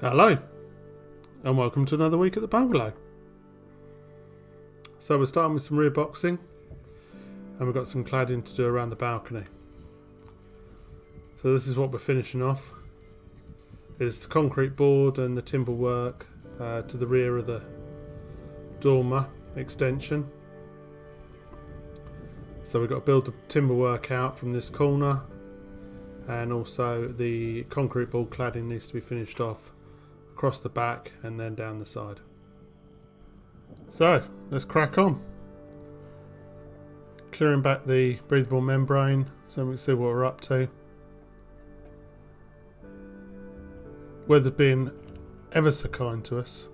Hello, and welcome to another week at the bungalow. So we're starting with some rear boxing, and we've got some cladding to do around the balcony. So this is what we're finishing off. Is the concrete board and the timber work to the rear of the dormer extension. So we've got to build the timber work out from this corner, and also the concrete board cladding needs to be finished off across the back and then down the side. So let's crack on. Clearing back the breathable membrane so we can see what we're up to. Weather's been ever so kind to us.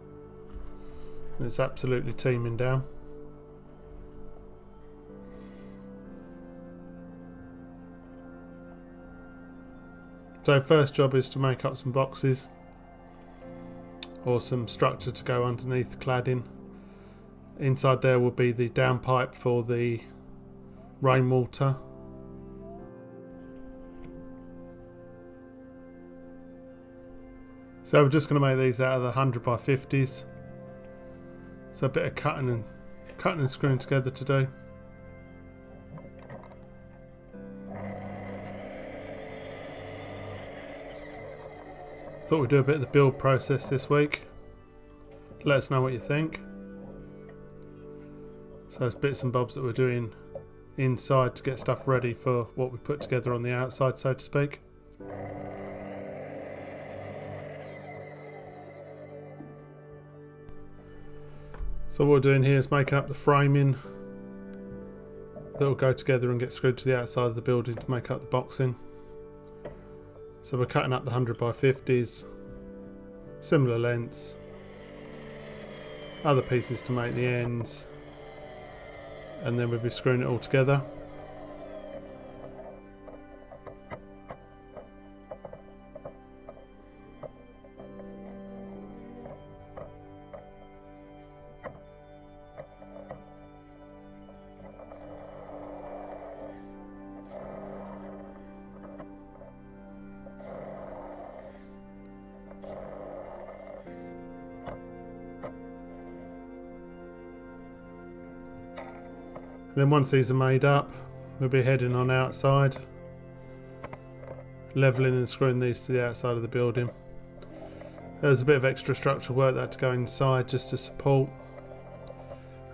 It's absolutely teeming down. So first job is to make up some boxes or some structure to go underneath the cladding. Inside there will be the downpipe for the rainwater. So we're just going to make these out of the 100 by 50s. So a bit of cutting and screwing together to do. Thought we'd do a bit of the build process this week. Let us know what you think. So there's bits and bobs that we're doing inside to get stuff ready for what we put together on the outside, so to speak. So what we're doing here is making up the framing that will go together and get screwed to the outside of the building to make up the boxing. So we're cutting up the 100 by 50s, similar lengths, other pieces to make the ends, and then we'll be screwing it all together. Then once these are made up, we'll be heading on outside, levelling and screwing these to the outside of the building. There's a bit of extra structural work that had to go inside just to support,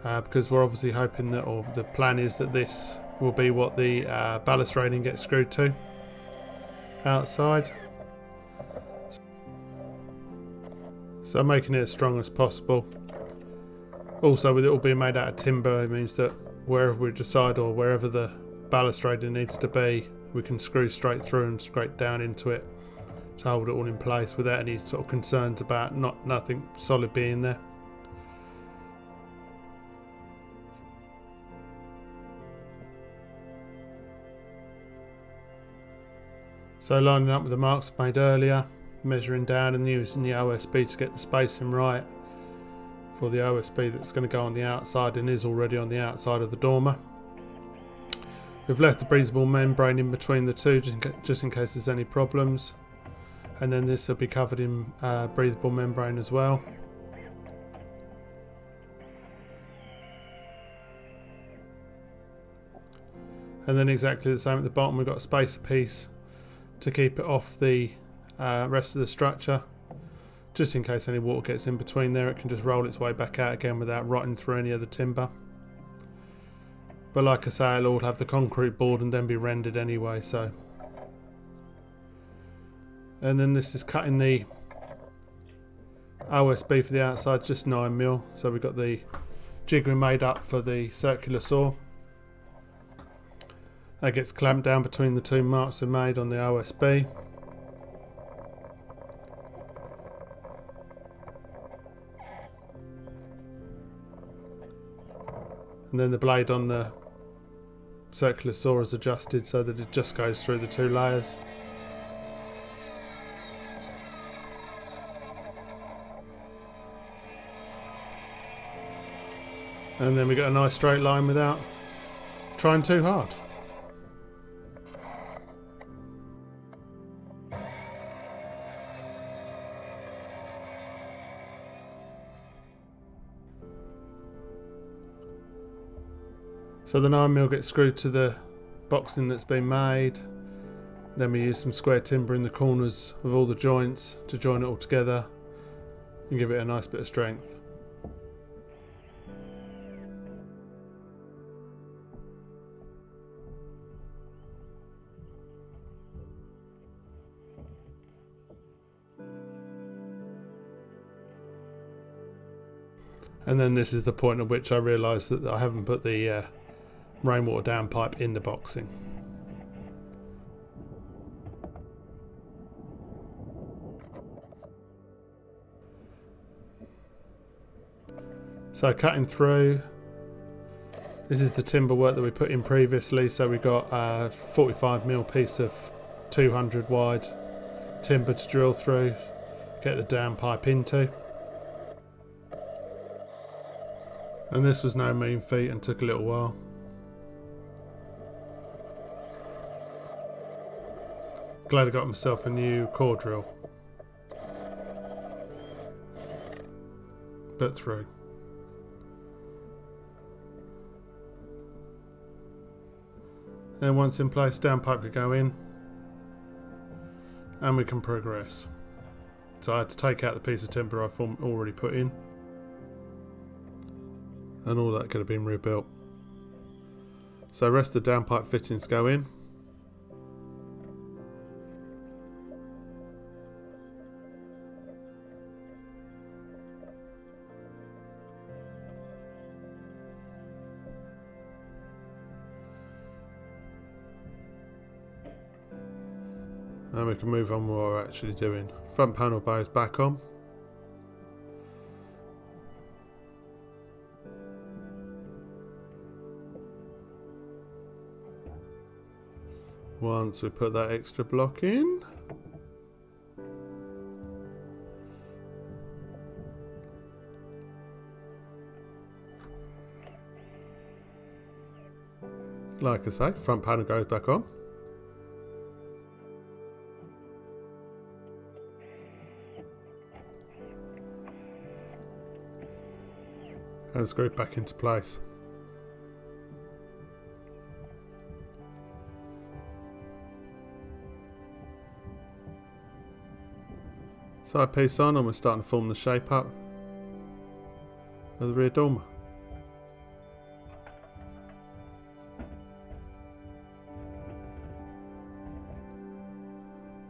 because we're obviously hoping that, or the plan is that this will be what the balustrading gets screwed to outside. So making it as strong as possible. Also, with it all being made out of timber, it means that wherever we decide, or wherever the balustrading needs to be, we can screw straight through and straight down into it to hold it all in place without any sort of concerns about nothing solid being there. So lining up with the marks made earlier, measuring down and using the OSB to get the spacing right for the OSB that's going to go on the outside and is already on the outside of the dormer. We've left the breathable membrane in between the two just in case there's any problems, and then this will be covered in breathable membrane as well. And then exactly the same at the bottom, we've got a spacer piece to keep it off the rest of the structure. Just in case any water gets in between there, it can just roll its way back out again without rotting through any of the timber. But like I say, it'll all have the concrete board and then be rendered anyway, so. And then this is cutting the OSB for the outside, just 9mm. So we've got the jig we made up for the circular saw. That gets clamped down between the two marks we made on the OSB. And then the blade on the circular saw is adjusted so that it just goes through the two layers. And then we get a nice straight line without trying too hard. So the 9mm gets screwed to the boxing that's been made. Then we use some square timber in the corners of all the joints to join it all together and give it a nice bit of strength. And then this is the point at which I realised that I haven't put the rainwater downpipe in the boxing. So cutting through, this is the timber work that we put in previously. So we got a 45mm piece of 200 wide timber to drill through, get the downpipe into. And this was no mean feat and took a little while. Glad I got myself a new core drill. But through. Then once in place, downpipe could go in and we can progress. So I had to take out the piece of timber I've already put in, and all that could have been rebuilt. So the rest of the downpipe fittings go in. And we can move on with what we're actually doing. Front panel bows back on. Once we put that extra block in, like I say, front panel goes back on. And screwed back into place. Side piece on, and we're starting to form the shape up of the rear dormer.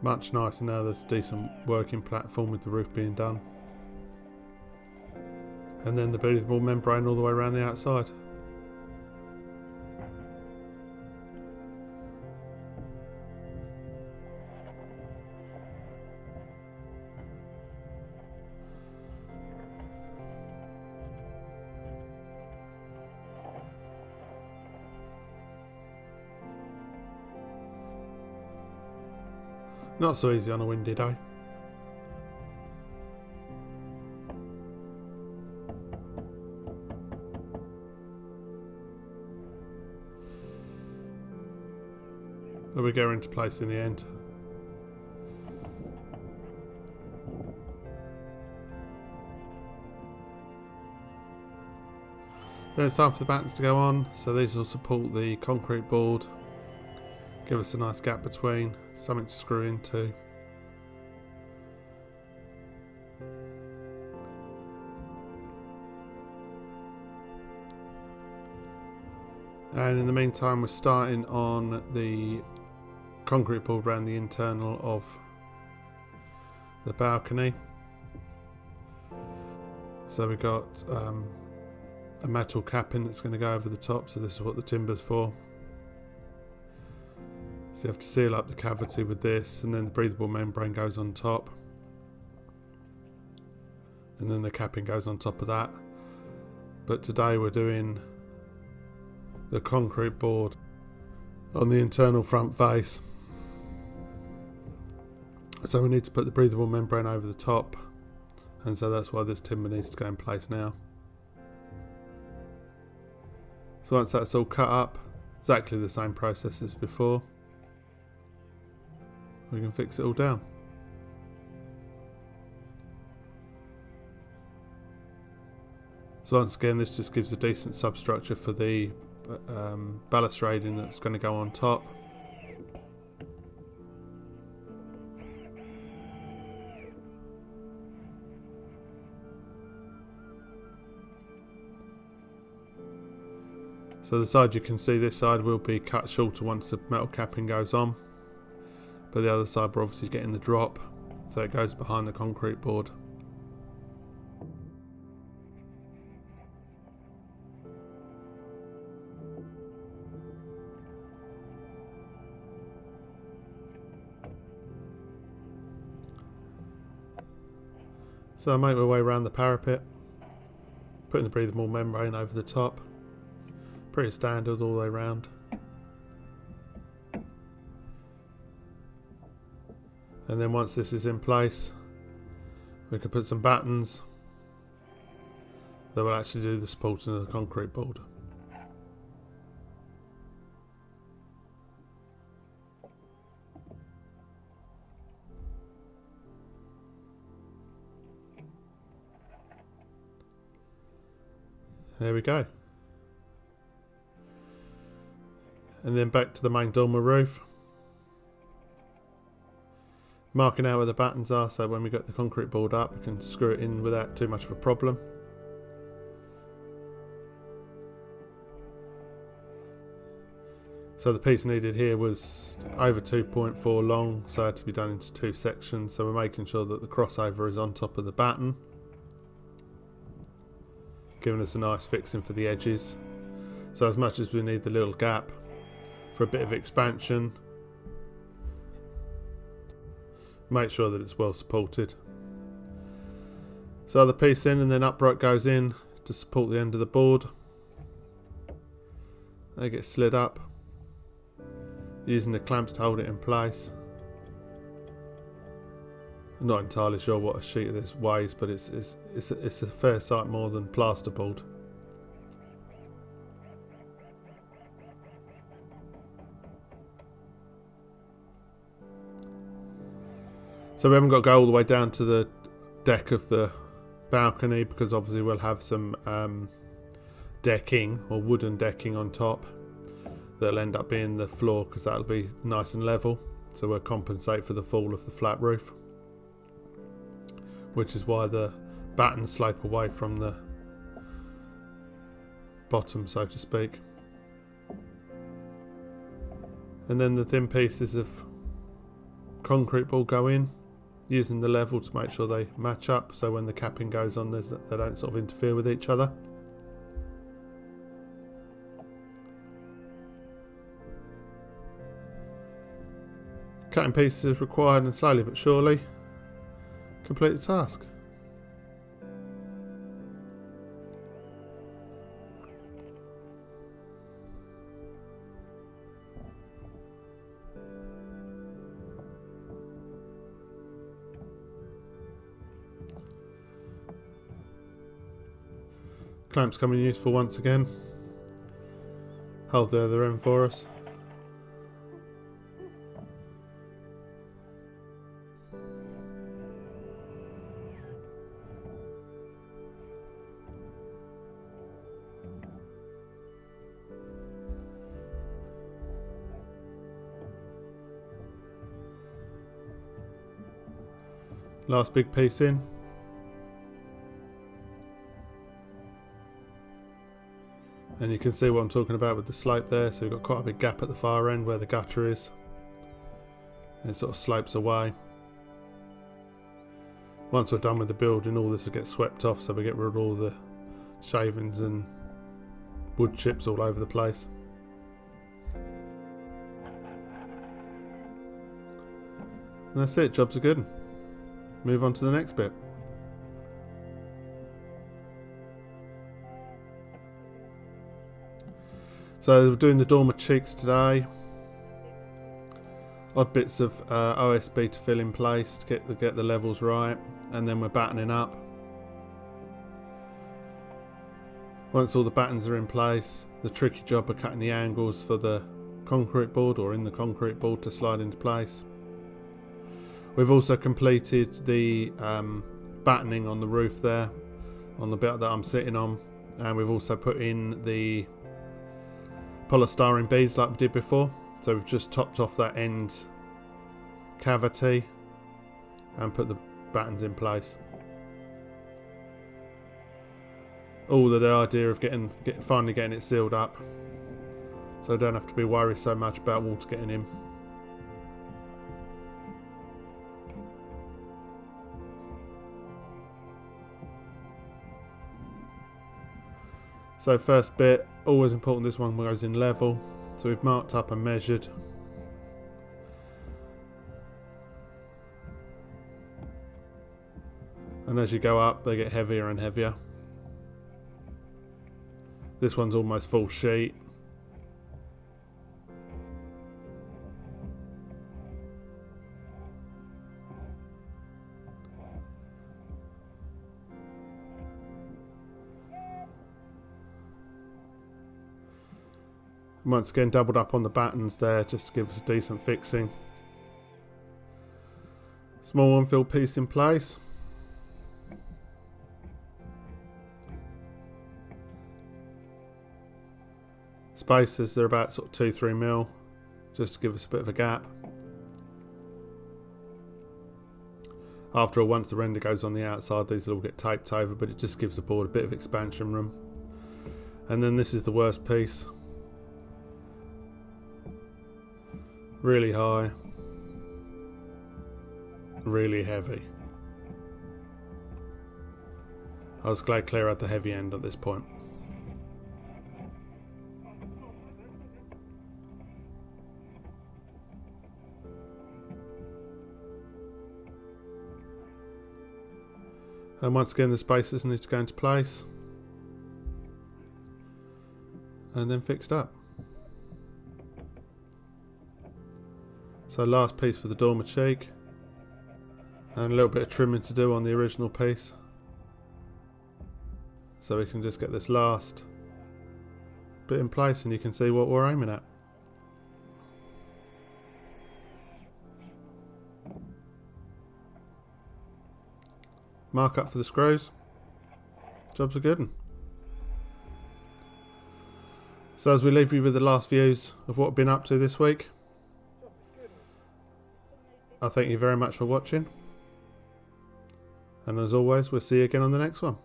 Much nicer now there's a decent working platform with the roof being done. And then the breathable membrane all the way around the outside. Not so easy on a windy day. But we go into place in the end. Then it's time for the battens to go on, so these will support the concrete board, give us a nice gap between, something to screw into. And in the meantime we're starting on the concrete board around the internal of the balcony. So we've got a metal capping that's going to go over the top, so this is what the timber's for. So you have to seal up the cavity with this, and then the breathable membrane goes on top, and then the capping goes on top of that. But today we're doing the concrete board on the internal front face. So we need to put the breathable membrane over the top, and so that's why this timber needs to go in place now. So once that's all cut up, exactly the same process as before, we can fix it all down. So once again, this just gives a decent substructure for the balustrading that's going to go on top. So the side, you can see this side will be cut shorter once the metal capping goes on, but the other side we're obviously getting the drop, so it goes behind the concrete board. So I make my way around the parapet, putting the breathable membrane over the top. Pretty standard all the way around. And then once this is in place, we can put some battens that will actually do the supporting of the concrete board. There we go. And then back to the main dormer roof. Marking out where the battens are, so when we get the concrete board up, we can screw it in without too much of a problem. So the piece needed here was over 2.4 long, so it had to be done into 2 sections. So we're making sure that the crossover is on top of the batten, giving us a nice fixing for the edges. So as much as we need the little gap for a bit of expansion, make sure that it's well supported. So the piece in, and then upright goes in to support the end of the board. They get slid up using the clamps to hold it in place. I'm not entirely sure what a sheet of this weighs, but it's a fair sight more than plasterboard. So we haven't got to go all the way down to the deck of the balcony, because obviously we'll have some decking or wooden decking on top that'll end up being the floor, because that'll be nice and level, so we'll compensate for the fall of the flat roof, which is why the battens slope away from the bottom, so to speak. And then the thin pieces of concrete will go in, using the level to make sure they match up, so when the capping goes on, they don't sort of interfere with each other. Cutting pieces is required, and slowly but surely complete the task. Clamps coming useful once again. Hold the other end for us. Last big piece in. And you can see what I'm talking about with the slope there. So we've got quite a big gap at the far end where the gutter is. And it sort of slopes away. Once we're done with the building, all this will get swept off, so we get rid of all the shavings and wood chips all over the place. And that's it, jobs are good. Move on to the next bit. So we're doing the dormer cheeks today. Odd bits of OSB to fill in place to get the levels right, and then we're battening up. Once all the battens are in place, the tricky job of cutting the angles for the concrete board, or in the concrete board, to slide into place. We've also completed the battening on the roof there, on the bit that I'm sitting on, and we've also put in the polystyrene beads like we did before. So we've just topped off that end cavity and put the battens in place. All with the idea of finally getting it sealed up, so I don't have to be worried so much about water getting in. So first bit, always important, this one goes in level. So we've marked up and measured. And as you go up, they get heavier and heavier. This one's almost full sheet. Once again, doubled up on the battens there just to give us a decent fixing. Small unfilled piece in place. Spacers, they're about sort of 2-3 mil, just to give us a bit of a gap. After all, once the render goes on the outside, these will all get taped over, but it just gives the board a bit of expansion room. And then this is the worst piece. Really high, really heavy. I was glad Claire had the heavy end at this point. And once again, the spacers need to go into place and then fixed up. So last piece for the dormer cheek, and a little bit of trimming to do on the original piece, so we can just get this last bit in place and you can see what we're aiming at. Mark up for the screws. Job's a good one. So as we leave you with the last views of what we've been up to this week, I thank you very much for watching, and as always, we'll see you again on the next one.